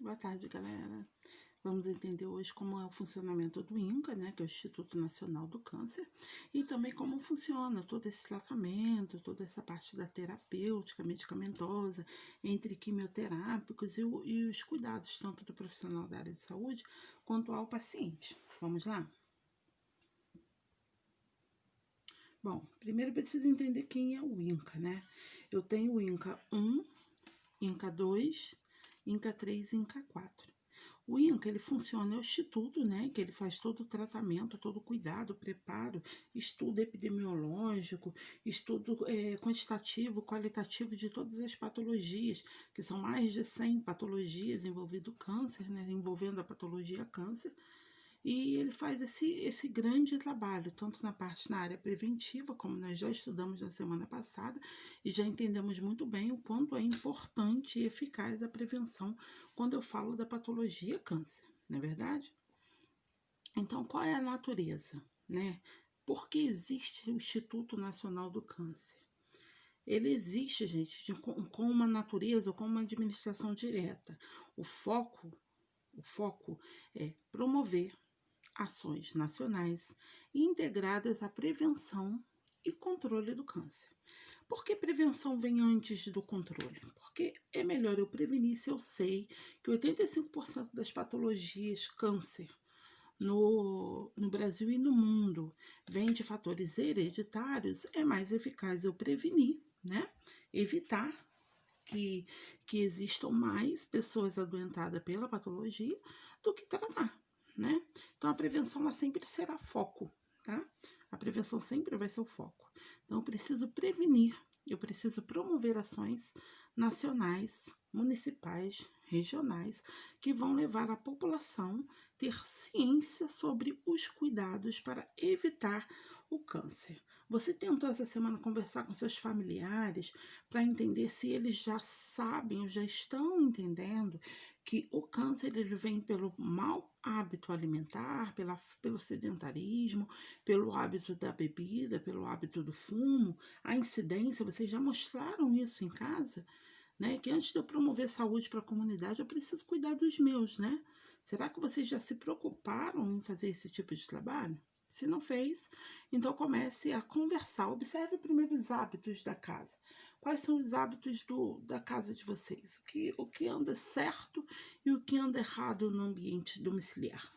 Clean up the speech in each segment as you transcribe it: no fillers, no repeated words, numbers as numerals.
Boa tarde, galera. Vamos entender hoje como é o funcionamento do INCA, né, que é o Instituto Nacional do Câncer, e também como funciona todo esse tratamento, toda essa parte da terapêutica, medicamentosa, entre quimioterápicos e os cuidados tanto do profissional da área de saúde quanto ao paciente. Vamos lá? Bom, primeiro precisa entender quem é o INCA, né? Eu tenho o INCA 1, INCA 2, INCA 3 e INCA 4. O INCA, ele funciona, é o instituto, né, que ele faz todo o tratamento, todo o cuidado, preparo, estudo epidemiológico, estudo quantitativo, qualitativo de todas as patologias, que são mais de 100 patologias envolvendo câncer, né, envolvendo a patologia câncer, e ele faz esse grande trabalho, tanto na área preventiva, como nós já estudamos na semana passada, e já entendemos muito bem o quanto é importante e eficaz a prevenção quando eu falo da patologia câncer, não é verdade? Então, qual é a natureza, né? Por que existe o Instituto Nacional do Câncer? Ele existe, gente, com uma natureza, com uma administração direta. O foco é promover ações nacionais integradas à prevenção e controle do câncer. Por que prevenção vem antes do controle? Porque é melhor eu prevenir se eu sei que 85% das patologias câncer no Brasil e no mundo vem de fatores hereditários, é mais eficaz eu prevenir, né? Evitar que, que existam mais pessoas adoentadas pela patologia do que tratar, né? Então, a prevenção ela sempre será foco, tá? A prevenção sempre vai ser o foco. Então, eu preciso prevenir, eu preciso promover ações nacionais, municipais, regionais, que vão levar a população a ter ciência sobre os cuidados para evitar o câncer. Você tentou essa semana conversar com seus familiares para entender se eles já sabem ou já estão entendendo que o câncer ele vem pelo mau hábito alimentar, pelo sedentarismo, pelo hábito da bebida, pelo hábito do fumo, a incidência, vocês já mostraram isso em casa, né? Que antes de eu promover saúde para a comunidade, eu preciso cuidar dos meus, né? Será que vocês já se preocuparam em fazer esse tipo de trabalho? Se não fez, então comece a conversar. Observe primeiro os hábitos da casa. Quais são os hábitos da casa de vocês? O que anda certo e o que anda errado no ambiente domiciliar?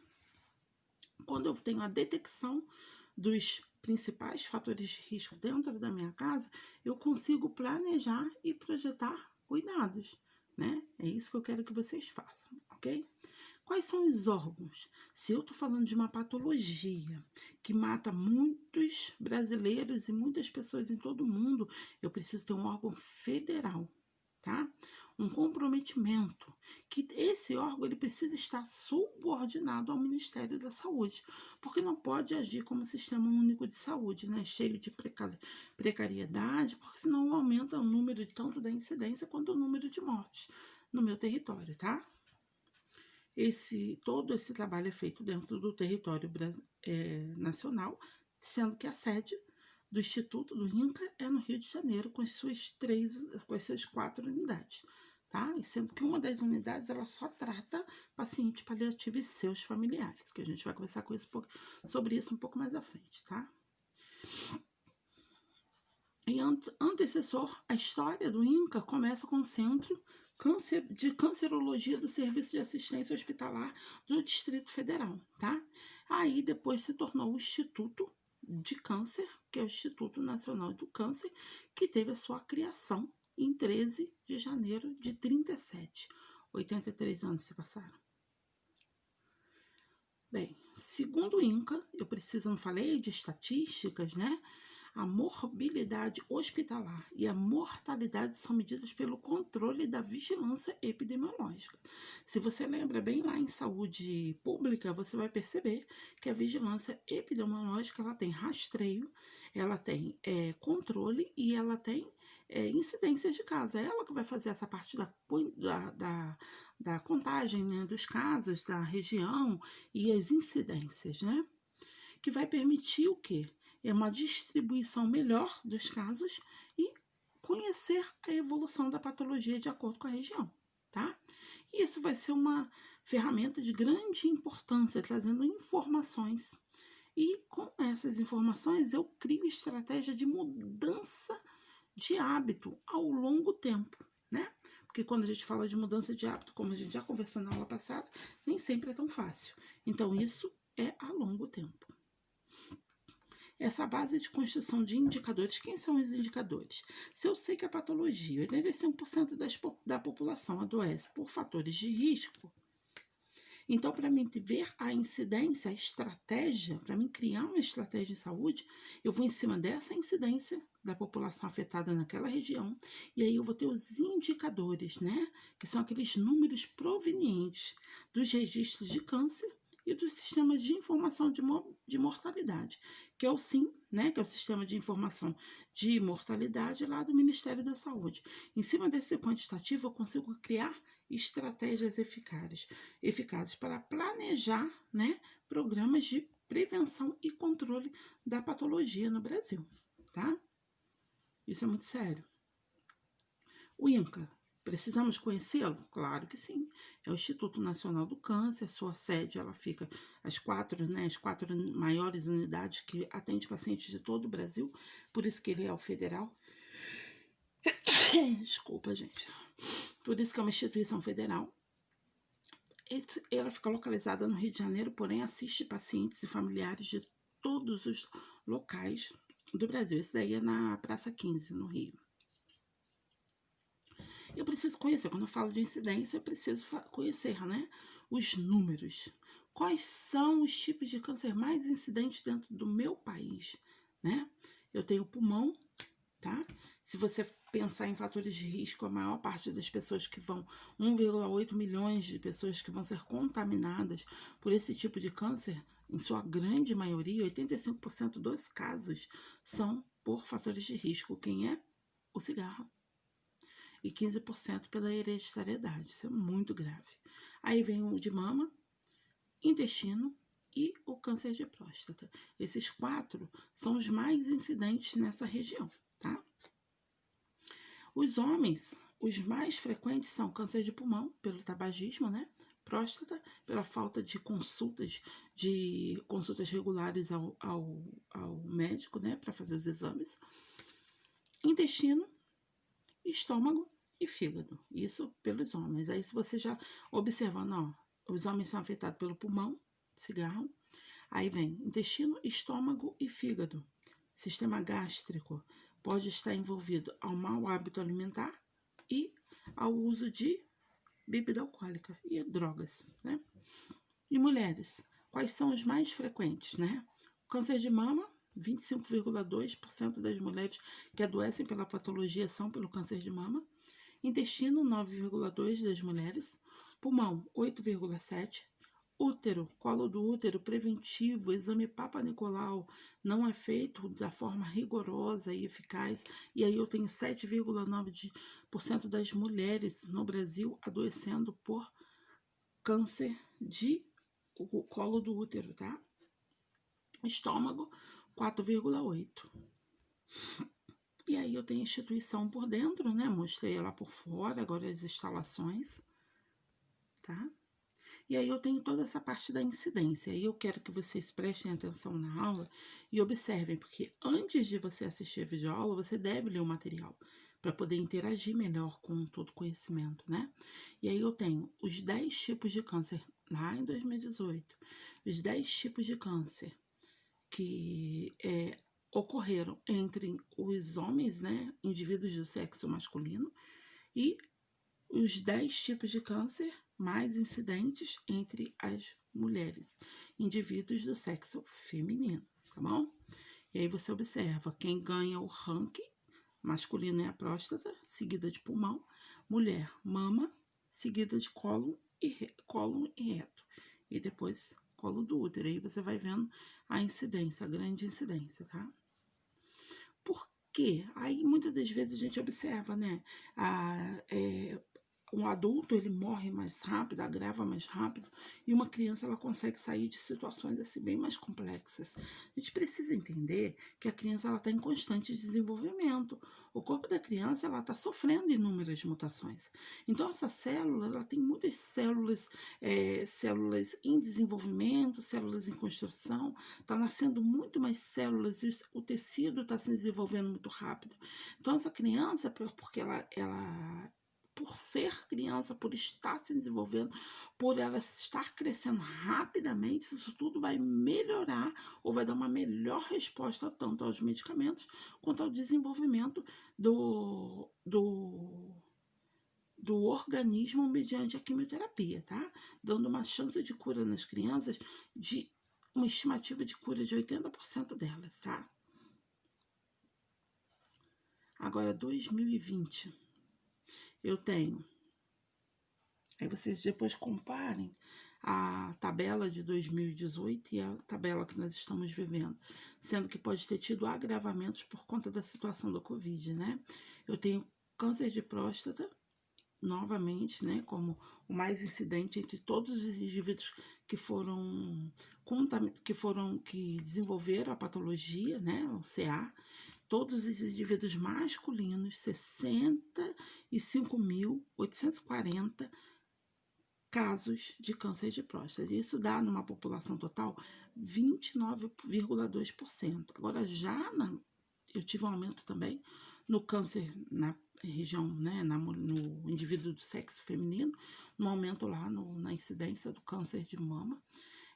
Quando eu tenho a detecção dos principais fatores de risco dentro da minha casa, eu consigo planejar e projetar cuidados, né? É isso que eu quero que vocês façam, ok? Quais são os órgãos? Se eu estou falando de uma patologia que mata muitos brasileiros e muitas pessoas em todo o mundo, eu preciso ter um órgão federal, tá? Um comprometimento, que esse órgão ele precisa estar subordinado ao Ministério da Saúde, porque não pode agir como sistema único de saúde, né? Cheio de precariedade, porque senão aumenta o número tanto da incidência quanto o número de mortes no meu território, tá? Todo esse trabalho é feito dentro do território nacional, sendo que a sede do Instituto do INCA é no Rio de Janeiro, com as suas 4 unidades, tá? E sendo que uma das unidades ela só trata paciente paliativo e seus familiares, que a gente vai conversar sobre isso um pouco mais à frente, tá? E antecessor, a história do INCA começa com o Centro de Cancerologia do Serviço de Assistência Hospitalar do Distrito Federal, tá? Aí depois se tornou o Instituto de Câncer, que é o Instituto Nacional do Câncer, que teve a sua criação em 13 de janeiro de 37. 83 anos se passaram. Bem, segundo o INCA, não falei de estatísticas, né? A morbilidade hospitalar e a mortalidade são medidas pelo controle da vigilância epidemiológica. Se você lembra bem lá em saúde pública, você vai perceber que a vigilância epidemiológica ela tem rastreio, ela tem controle e ela tem incidências de casos. É ela que vai fazer essa parte da contagem, né, dos casos, da região e as incidências, né? Que vai permitir o quê? É uma distribuição melhor dos casos e conhecer a evolução da patologia de acordo com a região, tá? E isso vai ser uma ferramenta de grande importância, trazendo informações. E com essas informações eu crio estratégia de mudança de hábito ao longo tempo, né? Porque quando a gente fala de mudança de hábito, como a gente já conversou na aula passada, nem sempre é tão fácil. Então, isso é a longo tempo. Essa base de construção de indicadores, quem são os indicadores? Se eu sei que a patologia, 85% da população adoece por fatores de risco, então, para mim ver a incidência, a estratégia, para mim criar uma estratégia de saúde, eu vou em cima dessa incidência da população afetada naquela região, e aí eu vou ter os indicadores, né? Que são aqueles números provenientes dos registros de câncer e dos sistemas de informação de mortalidade, que é o SIM, né? Que é o Sistema de Informação de Mortalidade lá do Ministério da Saúde. Em cima desse quantitativo, eu consigo criar estratégias eficazes para planejar, né, programas de prevenção e controle da patologia no Brasil, tá? Isso é muito sério. O INCA, precisamos conhecê-lo? Claro que sim. É o Instituto Nacional do Câncer, sua sede, ela fica as quatro maiores unidades que atende pacientes de todo o Brasil, por isso que ele é o federal. Desculpa, gente. Por isso que é uma instituição federal. Ela fica localizada no Rio de Janeiro, porém assiste pacientes e familiares de todos os locais do Brasil. Esse daí é na Praça 15, no Rio. Eu preciso conhecer, quando eu falo de incidência, eu preciso conhecer, né, os números. Quais são os tipos de câncer mais incidentes dentro do meu país, né? Eu tenho pulmão, tá? Se você pensar em fatores de risco, a maior parte das pessoas que vão, 1,8 milhões de pessoas que vão ser contaminadas por esse tipo de câncer, em sua grande maioria, 85% dos casos são por fatores de risco. Quem é? O cigarro. E 15% pela hereditariedade. Isso é muito grave. Aí vem o de mama, intestino e o câncer de próstata. Esses 4 são os mais incidentes nessa região, tá? Os homens, os mais frequentes são câncer de pulmão, pelo tabagismo, né? Próstata, pela falta de consultas regulares ao médico, né? Para fazer os exames. Intestino, estômago e fígado. Isso pelos homens. Aí, se você já observando, ó, os homens são afetados pelo pulmão, cigarro. Aí vem intestino, estômago e fígado. Sistema gástrico pode estar envolvido ao mau hábito alimentar e ao uso de bebida alcoólica e drogas, né? E mulheres, quais são os mais frequentes, né? Câncer de mama, 25,2% das mulheres que adoecem pela patologia são pelo câncer de mama. Intestino, 9,2% das mulheres. Pulmão, 8,7%. Útero, colo do útero preventivo, exame Papa Nicolau não é feito da forma rigorosa e eficaz. E aí eu tenho 7,9% das mulheres no Brasil adoecendo por câncer de colo do útero, tá? Estômago, 4,8%. E aí eu tenho a instituição por dentro, né? Mostrei ela por fora, agora as instalações, tá? E aí eu tenho toda essa parte da incidência. E eu quero que vocês prestem atenção na aula e observem, porque antes de você assistir a videoaula, você deve ler o material para poder interagir melhor com todo o conhecimento, né? E aí eu tenho os 10 tipos de câncer lá em 2018. Os 10 tipos de câncer que ocorreram entre os homens, né? Indivíduos do sexo masculino, e os 10 tipos de câncer mais incidentes entre as mulheres, indivíduos do sexo feminino, tá bom? E aí você observa, quem ganha o ranking masculino é a próstata, seguida de pulmão, mulher, mama, seguida de cólon e reto, e depois colo do útero. Aí você vai vendo a incidência, a grande incidência, tá? Por quê? Aí muitas das vezes a gente observa, né, um adulto ele morre mais rápido, agrava mais rápido, e uma criança ela consegue sair de situações assim bem mais complexas. A gente precisa entender que a criança ela está em constante desenvolvimento. O corpo da criança ela está sofrendo inúmeras mutações. Então essa célula ela tem muitas células, células em desenvolvimento, células em construção, está nascendo muito mais células, e o tecido está se desenvolvendo muito rápido. Então essa criança, porque ela por ser criança, por estar se desenvolvendo, por ela estar crescendo rapidamente, isso tudo vai melhorar ou vai dar uma melhor resposta tanto aos medicamentos quanto ao desenvolvimento do organismo mediante a quimioterapia, tá? Dando uma chance de cura nas crianças de uma estimativa de cura de 80% delas, tá? Agora, 2020, eu tenho. Aí vocês depois comparem a tabela de 2018 e a tabela que nós estamos vivendo, sendo que pode ter tido agravamentos por conta da situação da Covid, né? Eu tenho câncer de próstata, novamente, né, como o mais incidente entre todos os indivíduos que desenvolveram a patologia, né, o CA, todos os indivíduos masculinos, 65.840 casos de câncer de próstata. Isso dá, numa população total, 29,2%. Agora, eu tive um aumento também no câncer na região, né, no indivíduo do sexo feminino, no aumento lá na incidência do câncer de mama.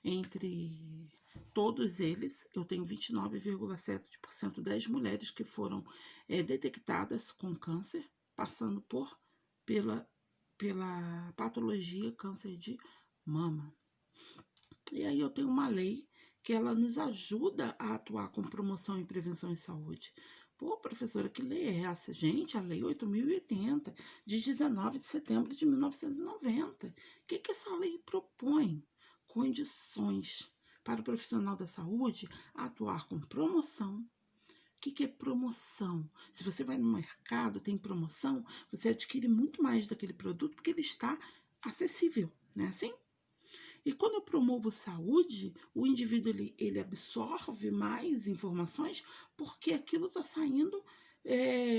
Entre todos eles, eu tenho 29,7% das mulheres que foram detectadas com câncer, passando pela patologia câncer de mama. E aí eu tenho uma lei que ela nos ajuda a atuar com promoção e prevenção em saúde. Pô, professora, que lei é essa? Gente, a Lei 8.080, de 19 de setembro de 1990. O que essa lei propõe? Condições para o profissional da saúde atuar com promoção. O que é promoção? Se você vai no mercado, tem promoção, você adquire muito mais daquele produto porque ele está acessível, não é assim? E quando eu promovo saúde, o indivíduo ele absorve mais informações porque aquilo está saindo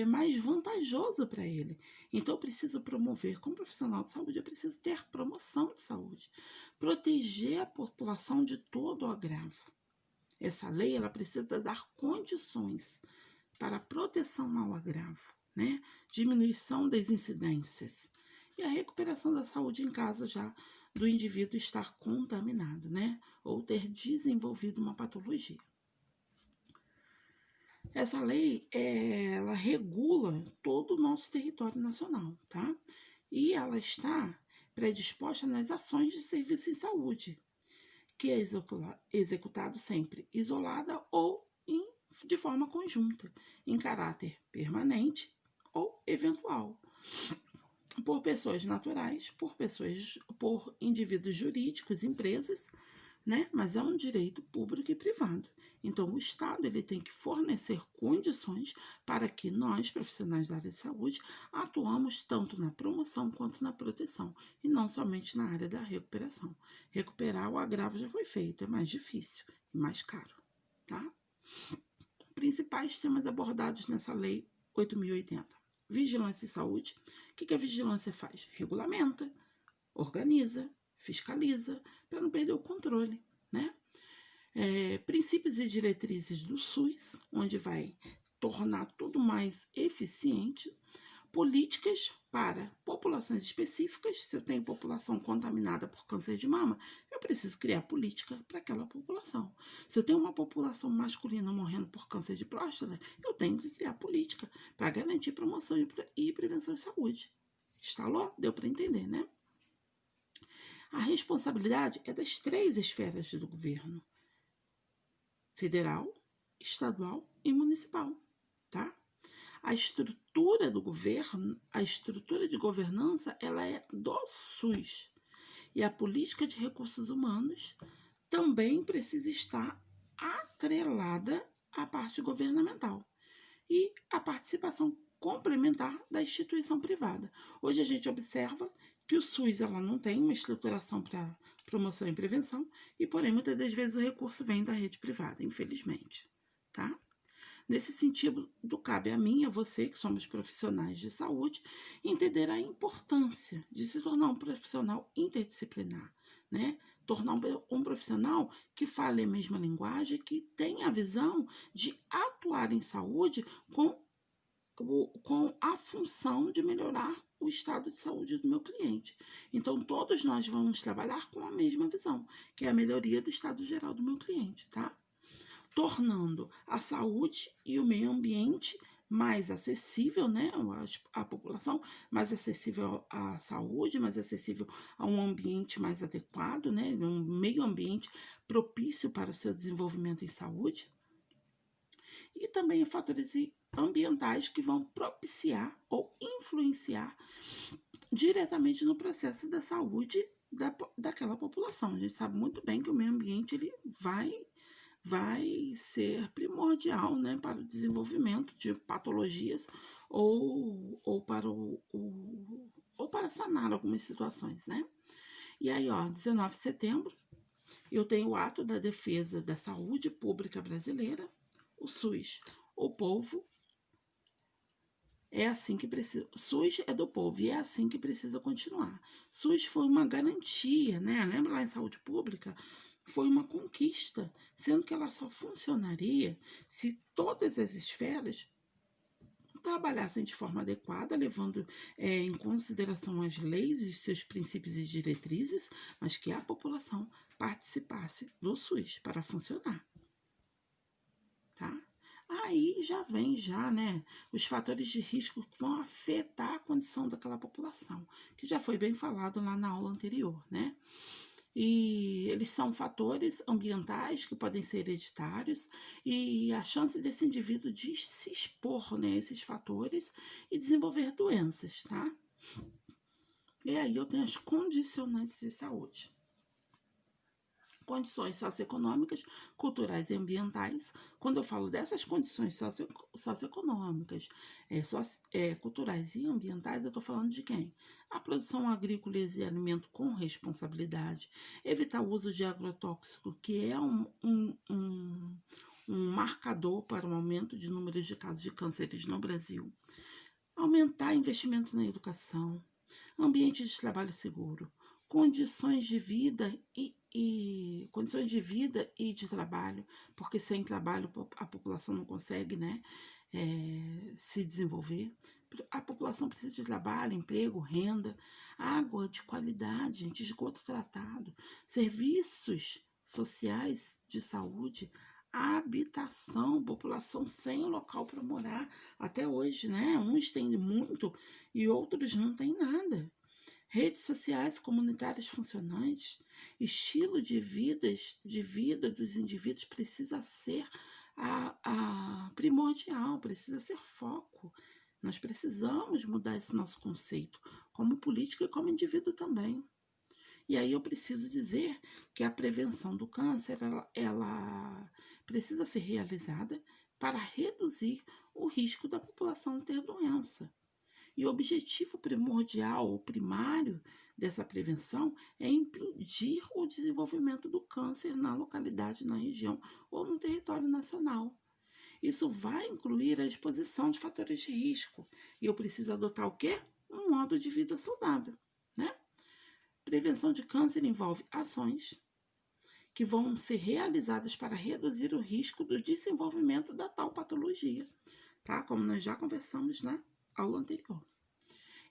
mais vantajoso para ele. Então, eu preciso promover, como profissional de saúde, eu preciso ter promoção de saúde, proteger a população de todo o agravo. Essa lei ela precisa dar condições para a proteção ao agravo, né? Diminuição das incidências e a recuperação da saúde em caso já do indivíduo estar contaminado, né? Ou ter desenvolvido uma patologia. Essa lei, ela regula todo o nosso território nacional, tá? E ela está predisposta nas ações de serviço em saúde, que é executado sempre isolada ou de forma conjunta, em caráter permanente ou eventual, por pessoas naturais, por indivíduos jurídicos, empresas, né? Mas é um direito público e privado. Então, o Estado ele tem que fornecer condições para que nós, profissionais da área de saúde, atuamos tanto na promoção quanto na proteção, e não somente na área da recuperação. Recuperar o agravo já foi feito, é mais difícil e mais caro, tá? Principais temas abordados nessa lei 8.080. Vigilância em saúde. O que a vigilância faz? Regulamenta, organiza, fiscaliza, para não perder o controle, né? Princípios e diretrizes do SUS, onde vai tornar tudo mais eficiente. Políticas para populações específicas. Se eu tenho população contaminada por câncer de mama, eu preciso criar política para aquela população. Se eu tenho uma população masculina morrendo por câncer de próstata, eu tenho que criar política para garantir promoção e prevenção de saúde. Instalou? Deu para entender, né? A responsabilidade é das 3 esferas do governo: federal, estadual e municipal, tá? A estrutura do governo, a estrutura de governança, ela é do SUS. E a política de recursos humanos também precisa estar atrelada à parte governamental. E a participação complementar da instituição privada. Hoje a gente observa que o SUS ela não tem uma estruturação para promoção e prevenção, e porém muitas das vezes o recurso vem da rede privada, infelizmente, tá? Nesse sentido, cabe a mim e a você, que somos profissionais de saúde, entender a importância de se tornar um profissional interdisciplinar, né? Tornar um profissional que fale a mesma linguagem, que tenha a visão de atuar em saúde com a função de melhorar o estado de saúde do meu cliente. Então, todos nós vamos trabalhar com a mesma visão, que é a melhoria do estado geral do meu cliente, tá? Tornando a saúde e o meio ambiente mais acessível, né, à população, mais acessível à saúde, mais acessível a um ambiente mais adequado, né, um meio ambiente propício para o seu desenvolvimento em saúde. E também fatores ambientais que vão propiciar ou influenciar diretamente no processo da saúde daquela população. A gente sabe muito bem que o meio ambiente ele vai ser primordial, né, para o desenvolvimento de patologias ou para sanar algumas situações, né? E aí, ó, 19 de setembro, eu tenho o ato da defesa da saúde pública brasileira, o SUS. O povo é assim que precisa. SUS é do povo e é assim que precisa continuar. SUS foi uma garantia, né? Lembra lá em saúde pública? Foi uma conquista, sendo que ela só funcionaria se todas as esferas trabalhassem de forma adequada, levando em consideração as leis e seus princípios e diretrizes, mas que a população participasse do SUS para funcionar, tá? Aí já vem né, os fatores de risco que vão afetar a condição daquela população, que já foi bem falado lá na aula anterior, né? E eles são fatores ambientais que podem ser hereditários e a chance desse indivíduo de se expor, né, a esses fatores e desenvolver doenças, tá? E aí eu tenho as condicionantes de saúde. Condições socioeconômicas, culturais e ambientais. Quando eu falo dessas condições socioeconômicas, culturais e ambientais, eu estou falando de quem? A produção agrícola e alimento com responsabilidade, evitar o uso de agrotóxico, que é um marcador para o aumento de números de casos de cânceres no Brasil, aumentar investimento na educação, ambiente de trabalho seguro, condições de vida condições de vida e de trabalho, porque sem trabalho a população não consegue, né, se desenvolver. A população precisa de trabalho, emprego, renda, água de qualidade, gente, esgoto tratado, serviços sociais de saúde, habitação, população sem local para morar. Até hoje, né? Uns têm muito e outros não têm nada. Redes sociais comunitárias funcionantes, estilo de vida dos indivíduos precisa ser primordial, precisa ser foco. Nós precisamos mudar esse nosso conceito, como político e como indivíduo também. E aí eu preciso dizer que a prevenção do câncer, ela precisa ser realizada para reduzir o risco da população ter doença. E o objetivo primordial ou primário dessa prevenção é impedir o desenvolvimento do câncer na localidade, na região ou no território nacional. Isso vai incluir a exposição de fatores de risco. E eu preciso adotar o quê? Um modo de vida saudável, né? Prevenção de câncer envolve ações que vão ser realizadas para reduzir o risco do desenvolvimento da tal patologia, tá? Como nós já conversamos na aula anterior.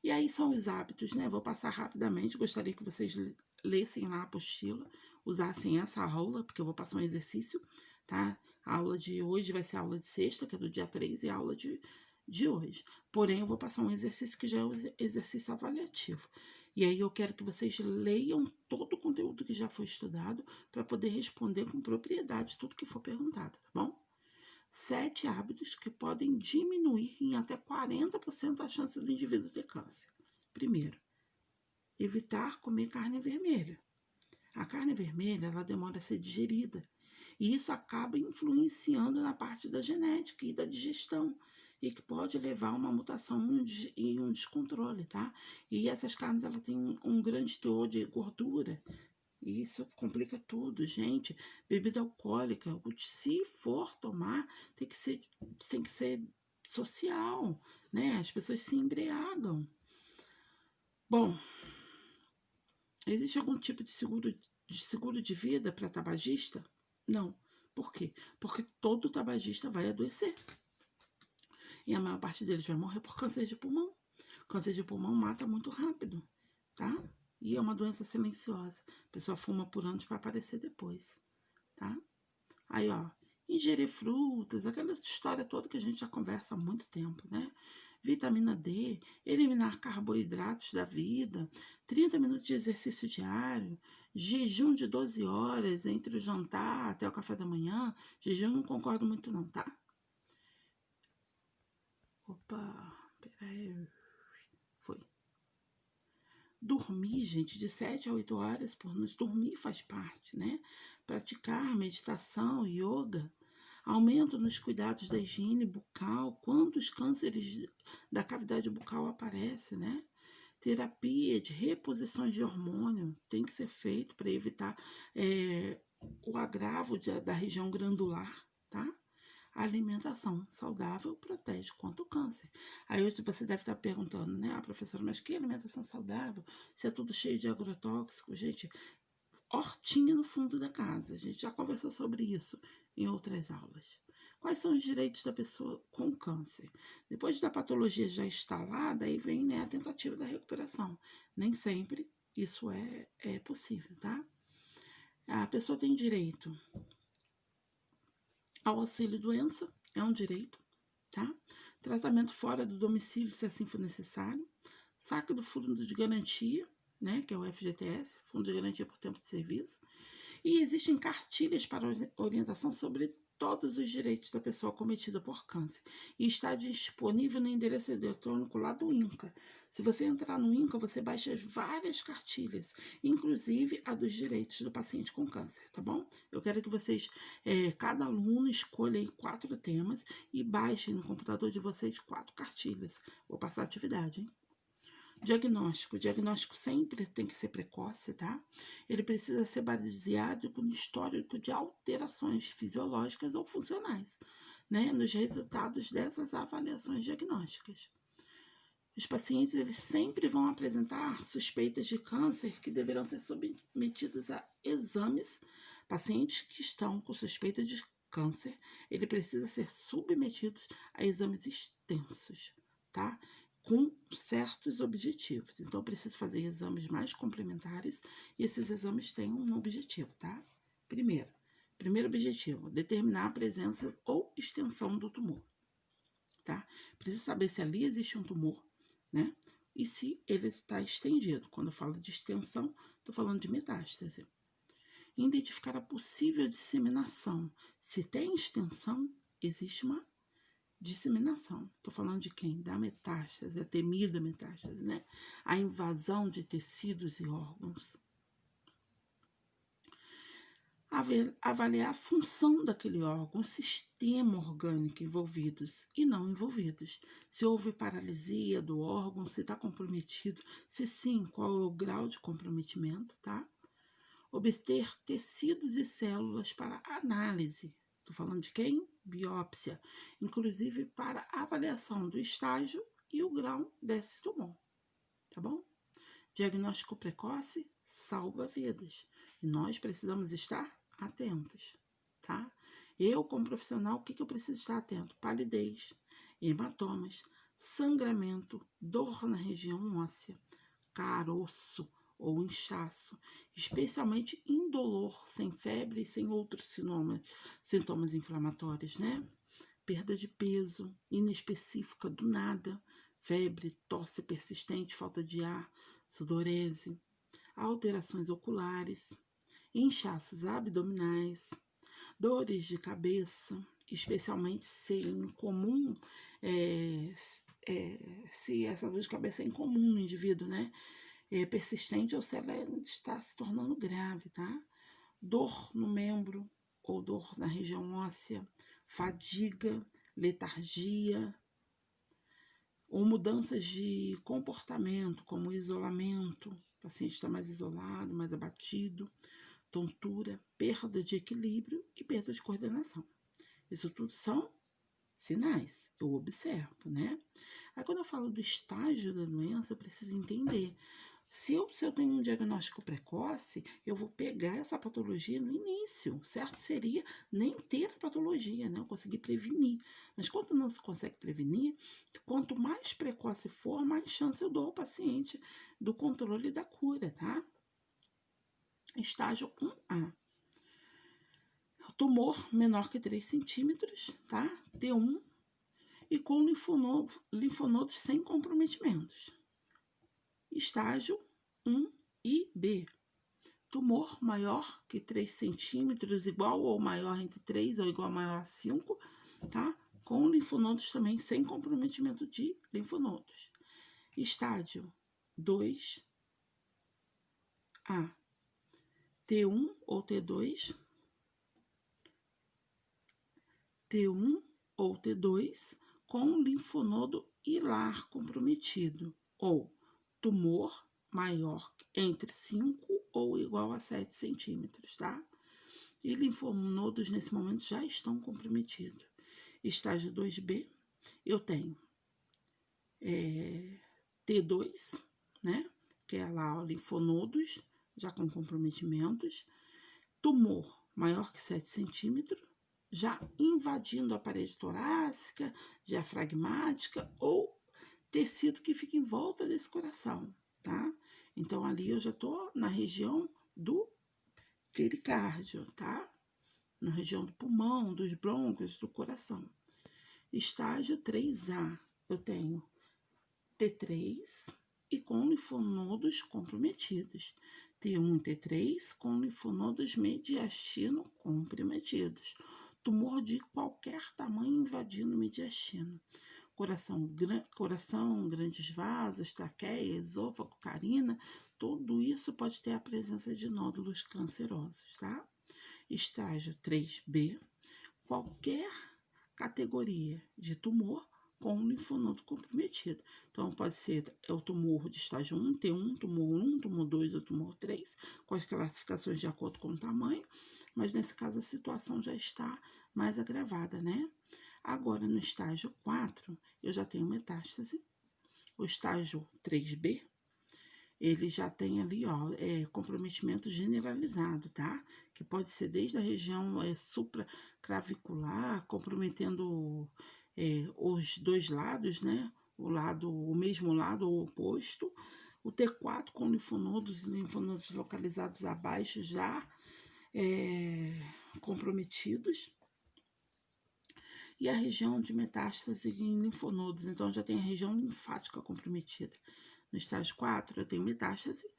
E aí são os hábitos, né? Vou passar rapidamente, gostaria que vocês lessem lá a apostila, usassem essa aula, porque eu vou passar um exercício, tá? A aula de hoje vai ser a aula de sexta, que é do dia 3, e a aula de hoje. Porém, eu vou passar um exercício que já é um exercício avaliativo. E aí eu quero que vocês leiam todo o conteúdo que já foi estudado para poder responder com propriedade tudo que for perguntado, tá bom? 7 hábitos que podem diminuir em até 40% a chance do indivíduo ter câncer. Primeiro, evitar comer carne vermelha. A carne vermelha, ela demora a ser digerida. E isso acaba influenciando na parte da genética e da digestão. e que pode levar a uma mutação e um descontrole, tá? E essas carnes, elas têm um grande teor de gordura, e isso complica tudo, gente. Bebida alcoólica, se for tomar, tem que ser social, né? As pessoas se embriagam. Bom, existe algum tipo de seguro de vida para tabagista? Não. Por quê? Porque todo tabagista vai adoecer. E a maior parte deles vai morrer por câncer de pulmão. Câncer de pulmão mata muito rápido, tá? E é uma doença silenciosa. A pessoa fuma por anos para aparecer depois, tá? Aí, ó, ingerir frutas, aquela história toda que a gente já conversa há muito tempo, né? Vitamina D, eliminar carboidratos da vida, 30 minutos de exercício diário, jejum de 12 horas entre o jantar até o café da manhã. Jejum não concordo muito não, tá? Opa, peraí. Foi. Dormir, gente, de 7 a 8 horas por noite. Dormir faz parte, né? Praticar meditação, yoga. Aumento nos cuidados da higiene bucal. Quantos cânceres da cavidade bucal aparecem, né? Terapia de reposições de hormônio tem que ser feito para evitar o agravo da região glandular, tá? A alimentação saudável protege contra o câncer. Aí hoje você deve estar perguntando, né, professora, mas que alimentação saudável? Se é tudo cheio de agrotóxicos, gente, hortinha no fundo da casa. A gente já conversou sobre isso em outras aulas. Quais são os direitos da pessoa com câncer? Depois da patologia já instalada, aí vem, né, a tentativa da recuperação. Nem sempre isso é possível, tá? A pessoa tem direito ao auxílio-doença, é um direito, tá? Tratamento fora do domicílio, se assim for necessário. Saque do fundo de garantia, né, que é o FGTS, Fundo de Garantia por Tempo de Serviço. E existem cartilhas para orientação sobre todos os direitos da pessoa cometida por câncer. E está disponível no endereço eletrônico lá do INCA. Se você entrar no INCA, você baixa várias cartilhas, inclusive a dos direitos do paciente com câncer, tá bom? Eu quero que vocês, cada aluno escolha aí 4 temas e baixem no computador de vocês 4 cartilhas. Vou passar a atividade, hein? Diagnóstico. O diagnóstico sempre tem que ser precoce, tá? Ele precisa ser baseado no histórico de alterações fisiológicas ou funcionais, né? Nos resultados dessas avaliações diagnósticas. Os pacientes, eles sempre vão apresentar suspeitas de câncer que deverão ser submetidos a exames. Pacientes que estão com suspeita de câncer, ele precisa ser submetidos a exames extensos, tá? Com certos objetivos. Então, preciso fazer exames mais complementares e esses exames têm um objetivo, tá? Primeiro objetivo, determinar a presença ou extensão do tumor, tá? Preciso saber se ali existe um tumor, né? E se ele está estendido. Quando eu falo de extensão, estou falando de metástase. Identificar a possível disseminação. Se tem extensão, existe uma disseminação. Estou falando de quem? Da metástase, a temida metástase, né? A invasão de tecidos e órgãos. Avaliar a função daquele órgão, o sistema orgânico envolvidos e não envolvidos. Se houve paralisia do órgão, se está comprometido, se sim, qual é o grau de comprometimento, tá? Obter tecidos e células para análise. Estou falando de quem? Biópsia. Inclusive para avaliação do estágio e o grau desse tumor. Tá bom? Diagnóstico precoce salva vidas. E nós precisamos estar atentos, tá? Eu, como profissional, o que eu preciso estar atento? Palidez, hematomas, sangramento, dor na região óssea, caroço ou inchaço, especialmente indolor, sem febre e sem outros sintomas inflamatórios, né? Perda de peso, inespecífica do nada, febre, tosse persistente, falta de ar, sudorese, alterações oculares, inchaços abdominais, dores de cabeça, especialmente se incomum, se essa dor de cabeça é incomum no indivíduo, né? Persistente ou se ela está se tornando grave, tá? Dor no membro ou dor na região óssea, fadiga, letargia, ou mudanças de comportamento, como isolamento, o paciente está mais isolado, mais abatido, tontura, perda de equilíbrio e perda de coordenação. Isso tudo são sinais, eu observo, né? Aí quando eu falo do estágio da doença, eu preciso entender. Se eu tenho um diagnóstico precoce, eu vou pegar essa patologia no início. Certo seria nem ter a patologia, né? Eu conseguir prevenir. Mas quando não se consegue prevenir, quanto mais precoce for, mais chance eu dou ao paciente do controle da cura, tá? Estágio 1A. Tumor menor que 3 centímetros, tá? T1 e com linfonodos sem comprometimentos. Estágio 1 e B. Tumor maior que 3 centímetros, igual ou maior entre 3 ou igual ou maior a 5, tá? Com linfonodos também sem comprometimento de linfonodos. Estágio 2A. T1 ou T2. T1 ou T2 com linfonodo hilar comprometido, ou tumor maior entre 5 ou igual a 7 centímetros, tá? E linfonodos nesse momento já estão comprometidos. Estágio 2B, eu tenho T2, né? Que é lá, ó, linfonodos já com comprometimentos. Tumor maior que 7 centímetros, já invadindo a parede torácica, diafragmática ou tecido que fica em volta desse coração, tá? Então, ali eu já tô na região do pericárdio, tá? Na região do pulmão, dos brônquios, do coração. Estágio 3A, eu tenho T3 e com linfonodos comprometidos. T1 e T3 com linfonodos mediastino comprometidos. Tumor de qualquer tamanho invadindo o mediastino. Coração, grandes vasos, traqueia, esôfago, carina, tudo isso pode ter a presença de nódulos cancerosos, tá? Estágio 3B, qualquer categoria de tumor com linfonodo comprometido. Então, pode ser o tumor de estágio 1, T1, tumor 1, tumor 2 ou tumor 3, com as classificações de acordo com o tamanho, mas nesse caso a situação já está mais agravada, né? Agora, no estágio 4, eu já tenho metástase. O estágio 3B, ele já tem ali, ó, comprometimento generalizado, tá? Que pode ser desde a região supraclavicular, comprometendo os dois lados, né? O mesmo lado ou oposto. O T4 com linfonodos e linfonodos localizados abaixo já comprometidos. E a região de metástase em linfonodos, então já tem a região linfática comprometida. No estágio 4, eu tenho metástase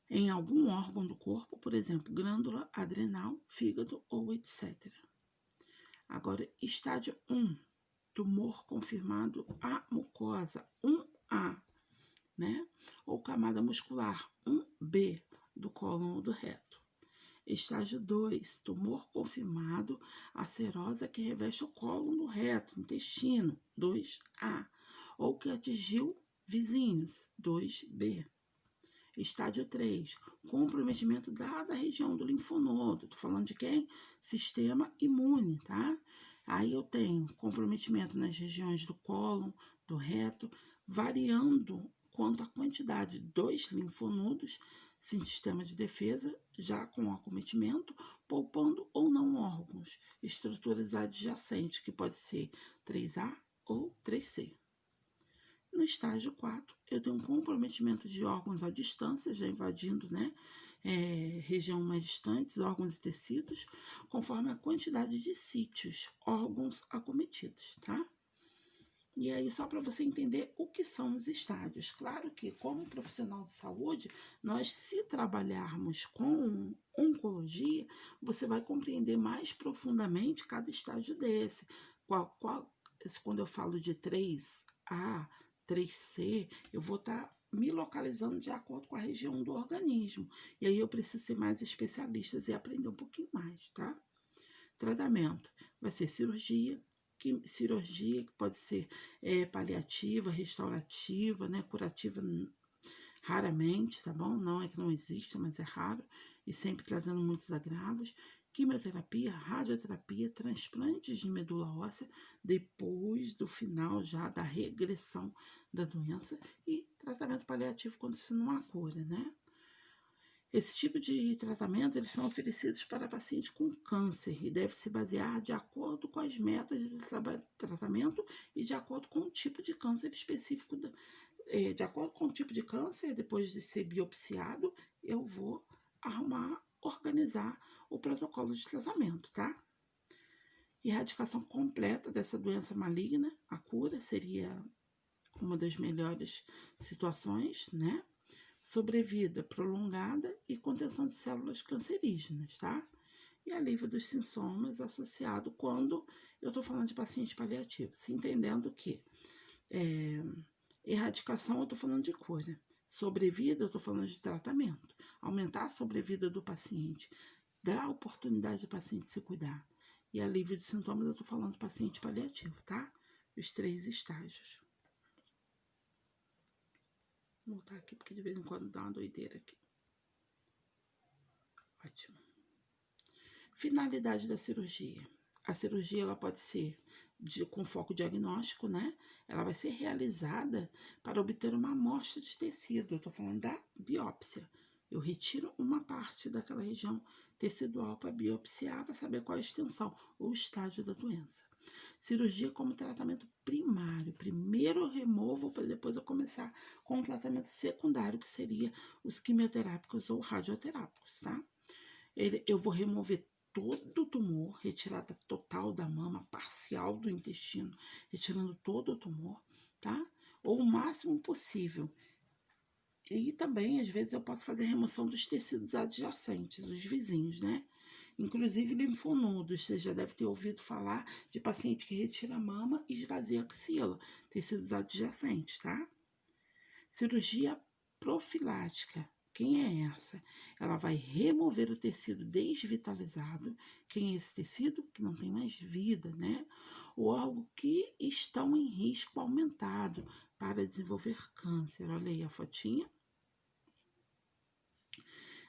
em algum órgão do corpo, por exemplo, glândula adrenal, fígado ou etc. Agora, estágio 1, tumor confirmado à mucosa, 1A, né? Ou camada muscular, 1B, do cólon ou do reto. Estágio 2, tumor confirmado à serosa que reveste o cólon do reto, intestino, 2A, ou que atingiu vizinhos, 2B. Estágio 3, comprometimento da região do linfonodo. Tô falando de quem? Sistema imune, tá? Aí eu tenho comprometimento nas regiões do cólon, do reto, variando quanto à quantidade dos linfonodos, sistema de defesa, já com acometimento, poupando ou não órgãos, estruturas adjacentes, que pode ser 3A ou 3C. No estágio 4, eu tenho um comprometimento de órgãos à distância, já invadindo, né, região mais distantes, órgãos e tecidos, conforme a quantidade de sítios, órgãos acometidos, tá? E aí, só para você entender o que são os estágios. Claro que, como profissional de saúde, nós, se trabalharmos com oncologia, você vai compreender mais profundamente cada estágio desse. Quando eu falo de 3A, 3C, eu vou estar me localizando de acordo com a região do organismo. E aí eu preciso ser mais especialista e aprender um pouquinho mais, tá? Tratamento vai ser cirurgia, cirurgia que pode ser paliativa, restaurativa, né? Curativa raramente, tá bom? Não é que não exista, mas é raro e sempre trazendo muitos agravos. Quimioterapia, radioterapia, transplantes de medula óssea depois do final já da regressão da doença e tratamento paliativo quando se não há cura, né? Esse tipo de tratamento eles são oferecidos para pacientes com câncer e deve se basear de acordo com as metas de tratamento e de acordo com o tipo de câncer específico. De acordo com o tipo de câncer, depois de ser biopsiado, eu vou organizar o protocolo de tratamento, tá? Erradicação completa dessa doença maligna, a cura seria uma das melhores situações, né? Sobrevida prolongada e contenção de células cancerígenas, tá? E alívio dos sintomas associado quando eu estou falando de paciente paliativo, se entendendo que erradicação eu estou falando de cura, sobrevida eu estou falando de tratamento, aumentar a sobrevida do paciente, dar a oportunidade do paciente se cuidar. E alívio de sintomas eu estou falando de paciente paliativo, tá? Os 3 estágios. Vou voltar aqui, porque de vez em quando dá uma doideira aqui. Ótimo. Finalidade da cirurgia. A cirurgia ela pode ser com foco diagnóstico, né? Ela vai ser realizada para obter uma amostra de tecido. Eu estou falando da biópsia. Eu retiro uma parte daquela região tecidual para biopsiar, para saber qual a extensão ou o estágio da doença. Cirurgia como tratamento primário. Primeiro eu removo para depois eu começar com o tratamento secundário, que seria os quimioterápicos ou radioterápicos, tá? Eu vou remover todo o tumor, retirada total da mama, parcial do intestino, retirando todo o tumor, tá? Ou o máximo possível. E também, às vezes, eu posso fazer remoção dos tecidos adjacentes, dos vizinhos, né? Inclusive linfonodos. Você já deve ter ouvido falar de paciente que retira a mama e esvazia a axila, tecidos adjacentes, tá? Cirurgia profilática. Quem é essa? Ela vai remover o tecido desvitalizado. Quem é esse tecido? Que não tem mais vida, né? Ou algo que estão em risco aumentado para desenvolver câncer. Olha aí a fotinha.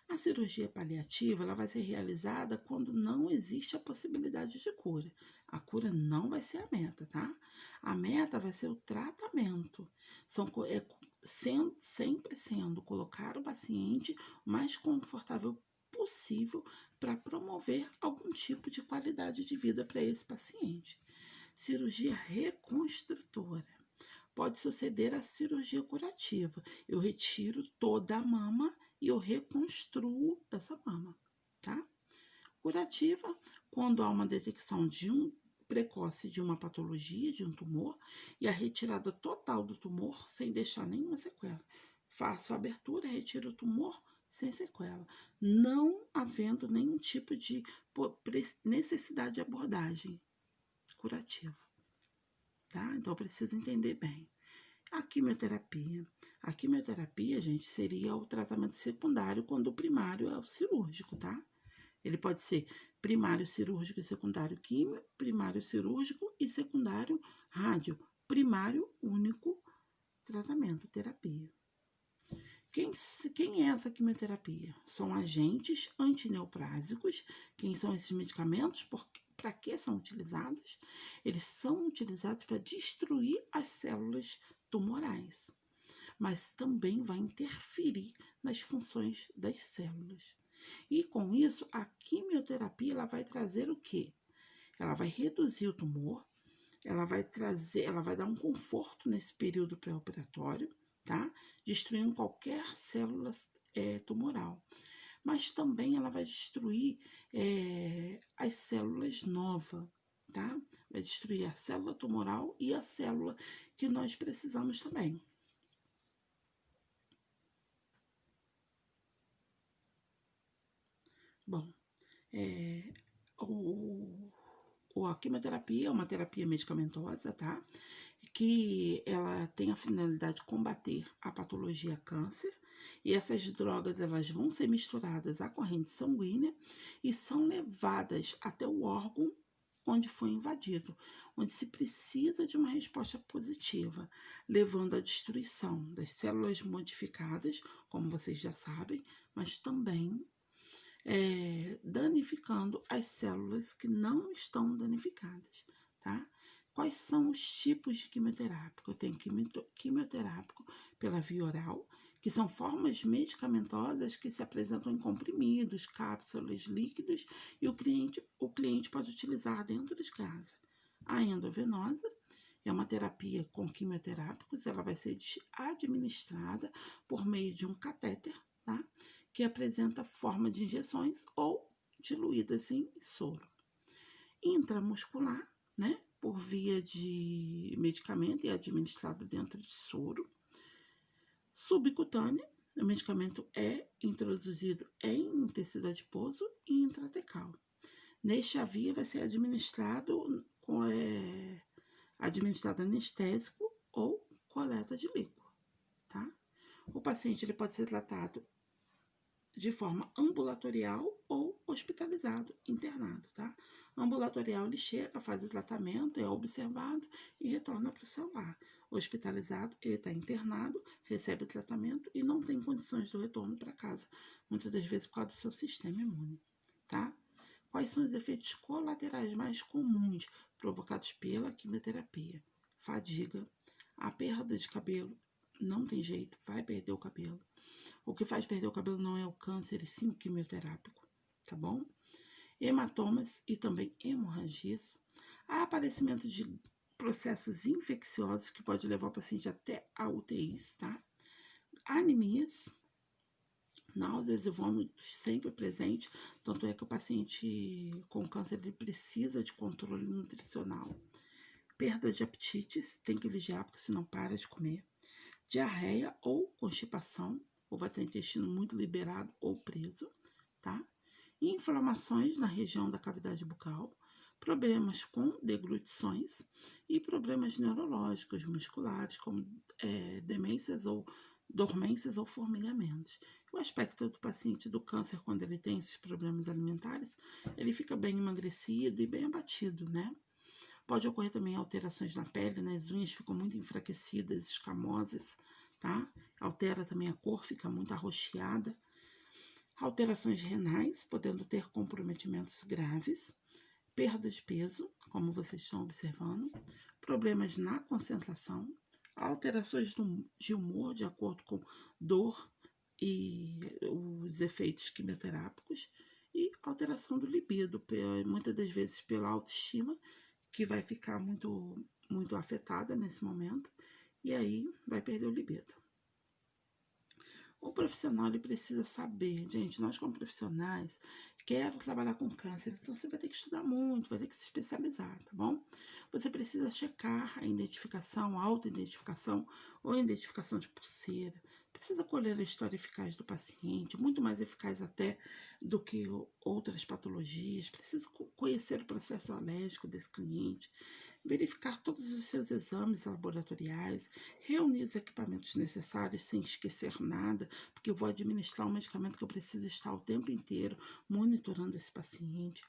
A cirurgia paliativa ela vai ser realizada quando não existe a possibilidade de cura. A cura não vai ser a meta, tá? A meta vai ser o tratamento. Sempre sendo colocar o paciente o mais confortável possível para promover algum tipo de qualidade de vida para esse paciente. Cirurgia reconstrutora. Pode suceder a cirurgia curativa. Eu retiro toda a mama e eu reconstruo essa mama, tá? Curativa, quando há uma detecção precoce de uma patologia, de um tumor, e a retirada total do tumor sem deixar nenhuma sequela. Faço a abertura, retiro o tumor sem sequela, não havendo nenhum tipo de necessidade de abordagem curativa, tá? Então, eu preciso entender bem. A quimioterapia. A quimioterapia, gente, seria o tratamento secundário quando o primário é o cirúrgico, tá? Ele pode ser primário cirúrgico e secundário químio, primário cirúrgico e secundário rádio. Primário único tratamento, terapia. Quem é essa quimioterapia? São agentes antineoplásicos. Quem são esses medicamentos? Para que são utilizados? Eles são utilizados para destruir as células tumorais, mas também vai interferir nas funções das células. E com isso, a quimioterapia ela vai trazer o quê? Ela vai reduzir o tumor, ela vai dar um conforto nesse período pré-operatório, tá? Destruindo qualquer célula tumoral. Mas também ela vai destruir as células novas, tá? Vai destruir a célula tumoral e a célula que nós precisamos também. Bom, a quimioterapia é uma terapia medicamentosa, tá? Que ela tem a finalidade de combater a patologia câncer. E essas drogas elas vão ser misturadas à corrente sanguínea e são levadas até o órgão onde foi invadido, onde se precisa de uma resposta positiva, levando à destruição das células modificadas, como vocês já sabem, mas também danificando as células que não estão danificadas, tá? Quais são os tipos de quimioterápico? Eu tenho quimioterápico pela via oral, que são formas medicamentosas que se apresentam em comprimidos, cápsulas, líquidos, e o cliente pode utilizar dentro de casa. A endovenosa é uma terapia com quimioterápicos, ela vai ser administrada por meio de um catéter, tá? Que apresenta forma de injeções ou diluídas em soro. Intramuscular, né? Por via de medicamento e administrado dentro de soro. Subcutânea, o medicamento é introduzido em tecido adiposo e intratecal. Nesta via vai ser administrado anestésico ou coleta de líquido, tá? O paciente ele pode ser tratado de forma ambulatorial ou hospitalizado, internado, tá? Ambulatorial, ele chega, faz o tratamento, é observado e retorna para o seu lar. Hospitalizado, ele está internado, recebe o tratamento e não tem condições de retorno para casa, muitas das vezes por causa do seu sistema imune, tá? Quais são os efeitos colaterais mais comuns provocados pela quimioterapia? Fadiga, a perda de cabelo, não tem jeito, vai perder o cabelo. O que faz perder o cabelo não é o câncer, e sim o quimioterápico, tá bom? Hematomas e também hemorragias. Há aparecimento de processos infecciosos que pode levar o paciente até a UTIs, tá? Anemias, náuseas e vômitos sempre presentes, tanto é que o paciente com câncer ele precisa de controle nutricional. Perda de apetite, tem que vigiar porque senão para de comer. Diarreia ou constipação, ou vai ter o intestino muito liberado ou preso, tá? Inflamações na região da cavidade bucal, problemas com deglutições e problemas neurológicos musculares, como demências ou dormências ou formigamentos. O aspecto do paciente do câncer, quando ele tem esses problemas alimentares, ele fica bem emagrecido e bem abatido, né? Pode ocorrer também alterações na pele, nas unhas ficam muito enfraquecidas, escamosas, tá? Altera também a cor, fica muito arroxeada. Alterações renais, podendo ter comprometimentos graves. Perda de peso, como vocês estão observando. Problemas na concentração. Alterações de humor, de acordo com dor e os efeitos quimioterápicos. E alteração do libido, muitas das vezes pela autoestima, que vai ficar muito, muito afetada nesse momento, e aí vai perder o libido. O profissional ele precisa saber, gente, nós como profissionais, quero trabalhar com câncer, então você vai ter que estudar muito, vai ter que se especializar, tá bom? Você precisa checar a identificação, a autoidentificação ou a identificação de pulseira. Precisa colher a história eficaz do paciente, muito mais eficaz até do que outras patologias. Precisa conhecer o processo alérgico desse cliente, verificar todos os seus exames laboratoriais, reunir os equipamentos necessários sem esquecer nada, porque eu vou administrar um medicamento que eu preciso estar o tempo inteiro monitorando esse paciente.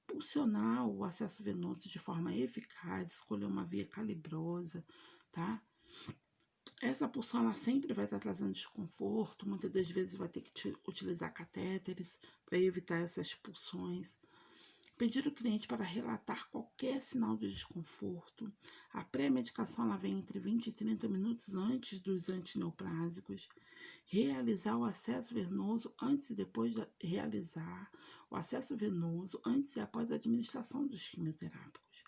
Pulsionar o acesso venoso de forma eficaz, escolher uma via calibrosa, tá? Essa pulsão ela sempre vai estar trazendo desconforto, muitas das vezes vai ter que utilizar catéteres para evitar essas pulsões. Pedir o cliente para relatar qualquer sinal de desconforto. A pré-medicação ela vem entre 20 e 30 minutos antes dos antineoplásicos. Realizar o acesso venoso antes e depois de realizar o acesso venoso antes e após a administração dos quimioterápicos.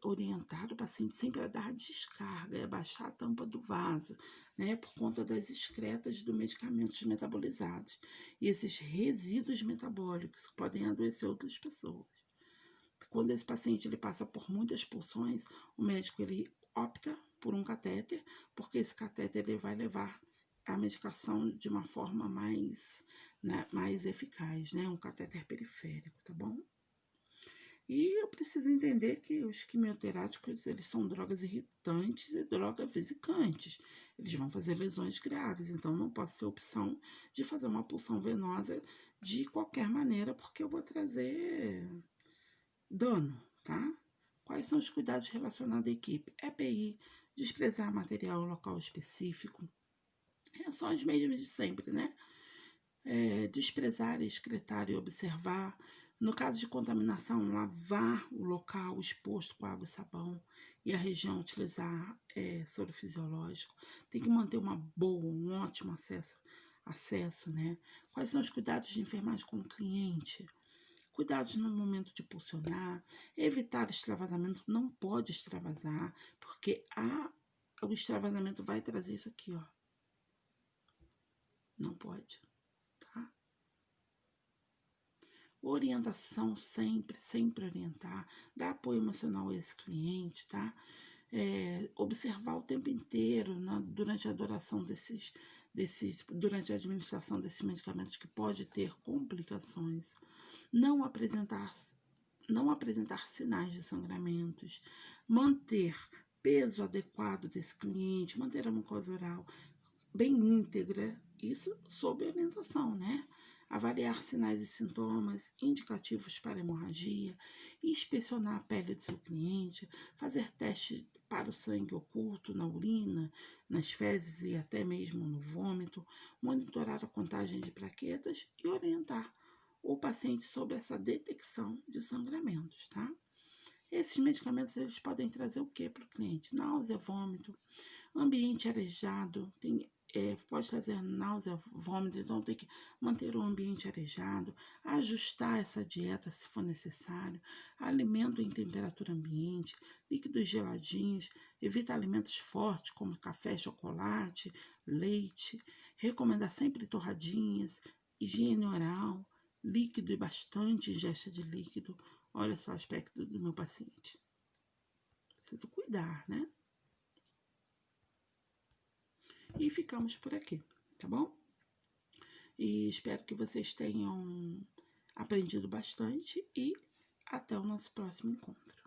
Orientar o paciente sempre a dar descarga e abaixar a tampa do vaso, né, por conta das excretas do medicamentos metabolizados e esses resíduos metabólicos que podem adoecer outras pessoas. Quando esse paciente ele passa por muitas pulsões, o médico ele opta por um catéter, porque esse catéter ele vai levar a medicação de uma forma mais, né, mais eficaz, né, um catéter periférico, tá bom? E eu preciso entender que os quimioterápicos, eles são drogas irritantes e drogas vesicantes. Eles vão fazer lesões graves, então não posso ter opção de fazer uma pulsão venosa de qualquer maneira, porque eu vou trazer dano, tá? Quais são os cuidados relacionados à equipe? EPI, desprezar material ou local específico. São as mesmas de sempre, né? Desprezar, excretar e observar. No caso de contaminação, lavar o local exposto com água e sabão e a região utilizar soro fisiológico. Tem que manter um ótimo acesso, né? Quais são os cuidados de enfermagem com o cliente? Cuidados no momento de pulsionar, evitar extravasamento, não pode extravasar, porque o extravasamento vai trazer isso aqui, ó. Não pode, tá? Orientação sempre orientar, dar apoio emocional a esse cliente, tá? Observar o tempo inteiro durante a adoração durante a administração desses medicamentos que pode ter complicações, não apresentar sinais de sangramentos, manter peso adequado desse cliente, manter a mucosa oral bem íntegra, isso sob orientação, né? Avaliar sinais e sintomas indicativos para hemorragia, inspecionar a pele do seu cliente, fazer testes para o sangue oculto na urina, nas fezes e até mesmo no vômito, monitorar a contagem de plaquetas e orientar o paciente sobre essa detecção de sangramentos, tá? Esses medicamentos, eles podem trazer o que para o cliente? Náusea, vômito, ambiente arejado, pode trazer náusea, vômito, então tem que manter o ambiente arejado, ajustar essa dieta se for necessário, alimento em temperatura ambiente, líquidos geladinhos, evita alimentos fortes como café, chocolate, leite, recomendar sempre torradinhas, higiene oral, líquido e bastante ingesta de líquido. Olha só o aspecto do meu paciente. Preciso cuidar, né? E ficamos por aqui, tá bom? E espero que vocês tenham aprendido bastante e até o nosso próximo encontro.